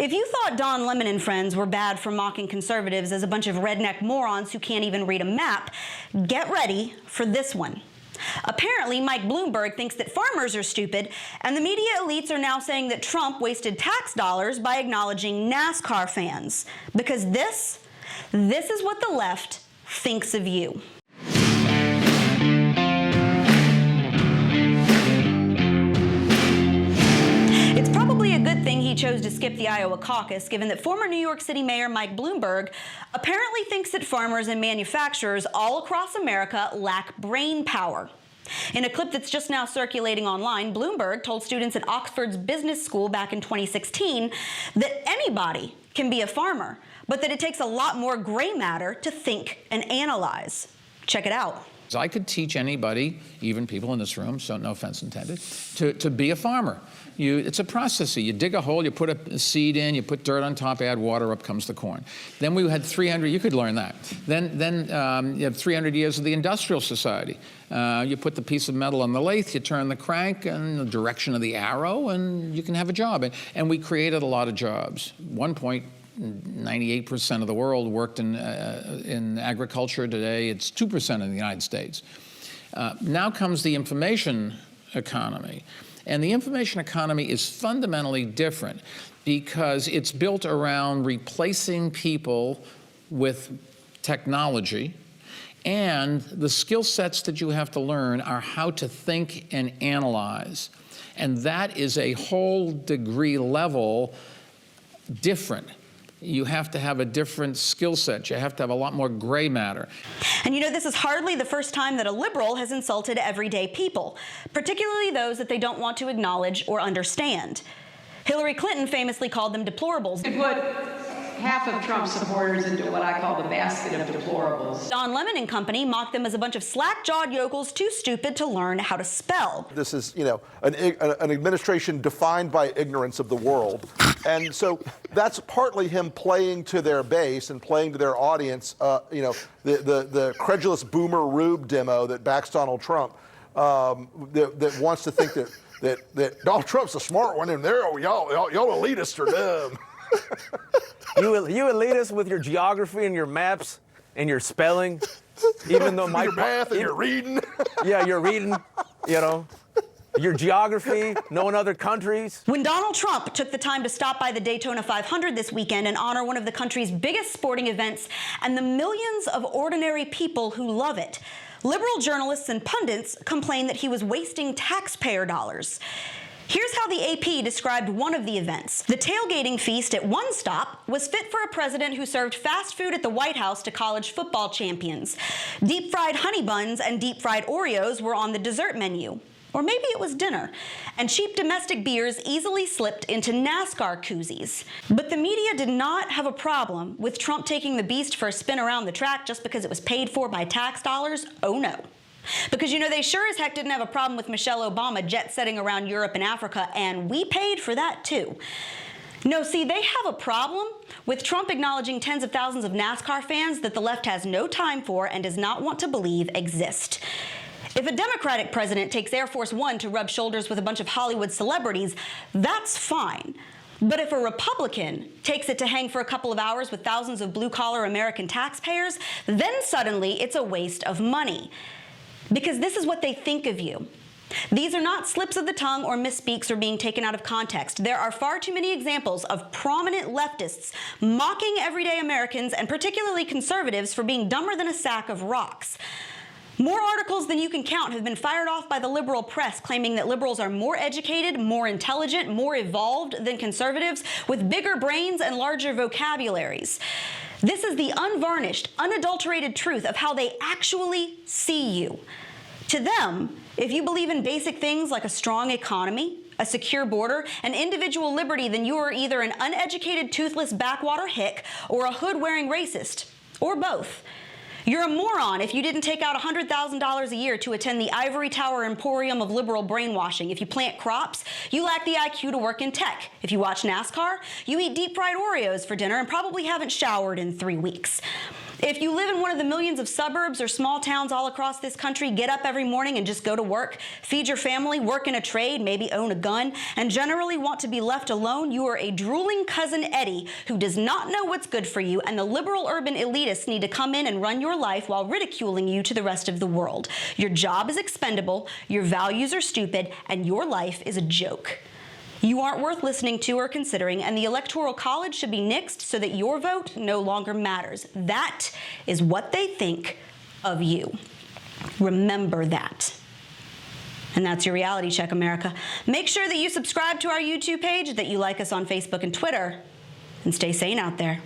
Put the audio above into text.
If you thought Don Lemon and friends were bad for mocking conservatives as a bunch of redneck morons who can't even read a map, get ready for this one. Apparently, Mike Bloomberg thinks that farmers are stupid, and the media elites are now saying that Trump wasted tax dollars by acknowledging NASCAR fans. Because this is what the left thinks of you. It's probably a good thing he chose to skip the Iowa caucus, given that former New York City Mayor Mike Bloomberg apparently thinks that farmers and manufacturers all across America lack brain power. In a clip that's just now circulating online, Bloomberg told students at Oxford's business school back in 2016 that anybody can be a farmer, but that it takes a lot more gray matter to think and analyze. Check it out. I could teach anybody, even people in this room, so no offense intended, to be a farmer. It's a process. You dig a hole, you put a seed in, you put dirt on top, add water, up comes the corn. Then we had 300, you could learn that. Then you have 300 years of the industrial society. You put the piece of metal on the lathe, you turn the crank in the direction of the arrow, and you can have a job. And we created a lot of jobs. 98% of the world worked in agriculture. Today, it's 2% in the United States. Now comes the information economy. And the information economy is fundamentally different because it's built around replacing people with technology, and the skill sets that you have to learn are how to think and analyze. And that is a whole degree level different. You have to have a different skill set. You have to have a lot more gray matter. And you know, this is hardly the first time that a liberal has insulted everyday people, particularly those that they don't want to acknowledge or understand. Hillary Clinton famously called them deplorables. They put half of Trump's supporters into what I call the basket of deplorables. Don Lemon and company mocked them as a bunch of slack-jawed yokels too stupid to learn how to spell. This is, you know, an administration defined by ignorance of the world. And so that's partly him playing to their base and playing to their audience, you know, the credulous boomer Rube demo that backs Donald Trump, that wants to think that Donald Trump's a smart one and y'all elitists are dumb. You elitists with your geography and your maps and your spelling, even though your math and your reading. Yeah, you're reading, you know. Your geography, knowing other countries. When Donald Trump took the time to stop by the Daytona 500 this weekend and honor one of the country's biggest sporting events and the millions of ordinary people who love it, liberal journalists and pundits complained that he was wasting taxpayer dollars. Here's how the AP described one of the events. The tailgating feast at one stop was fit for a president who served fast food at the White House to college football champions. Deep-fried honey buns and deep-fried Oreos were on the dessert menu. Or maybe it was dinner, and cheap domestic beers easily slipped into NASCAR koozies. But the media did not have a problem with Trump taking the beast for a spin around the track just because it was paid for by tax dollars. Oh no. Because, you know, they sure as heck didn't have a problem with Michelle Obama jet-setting around Europe and Africa, and we paid for that too. No, see, they have a problem with Trump acknowledging tens of thousands of NASCAR fans that the left has no time for and does not want to believe exist. If a Democratic president takes Air Force One to rub shoulders with a bunch of Hollywood celebrities, that's fine. But if a Republican takes it to hang for a couple of hours with thousands of blue-collar American taxpayers, then suddenly it's a waste of money. Because this is what they think of you. These are not slips of the tongue or misspeaks or being taken out of context. There are far too many examples of prominent leftists mocking everyday Americans and particularly conservatives for being dumber than a sack of rocks. More articles than you can count have been fired off by the liberal press claiming that liberals are more educated, more intelligent, more evolved than conservatives with bigger brains and larger vocabularies. This is the unvarnished, unadulterated truth of how they actually see you. To them, if you believe in basic things like a strong economy, a secure border, and individual liberty, then you are either an uneducated, toothless backwater hick or a hood-wearing racist, or both. You're a moron if you didn't take out $100,000 a year to attend the ivory tower emporium of liberal brainwashing. If you plant crops, you lack the IQ to work in tech. If you watch NASCAR, you eat deep-fried Oreos for dinner and probably haven't showered in 3 weeks. If you live in one of the millions of suburbs or small towns all across this country, get up every morning and just go to work, feed your family, work in a trade, maybe own a gun, and generally want to be left alone, you are a drooling cousin Eddie who does not know what's good for you, and the liberal urban elitists need to come in and run your life while ridiculing you to the rest of the world. Your job is expendable, your values are stupid, and your life is a joke. You aren't worth listening to or considering, and the Electoral College should be nixed so that your vote no longer matters. That is what they think of you. Remember that. And that's your reality check, America. Make sure that you subscribe to our YouTube page, that you like us on Facebook and Twitter, and stay sane out there.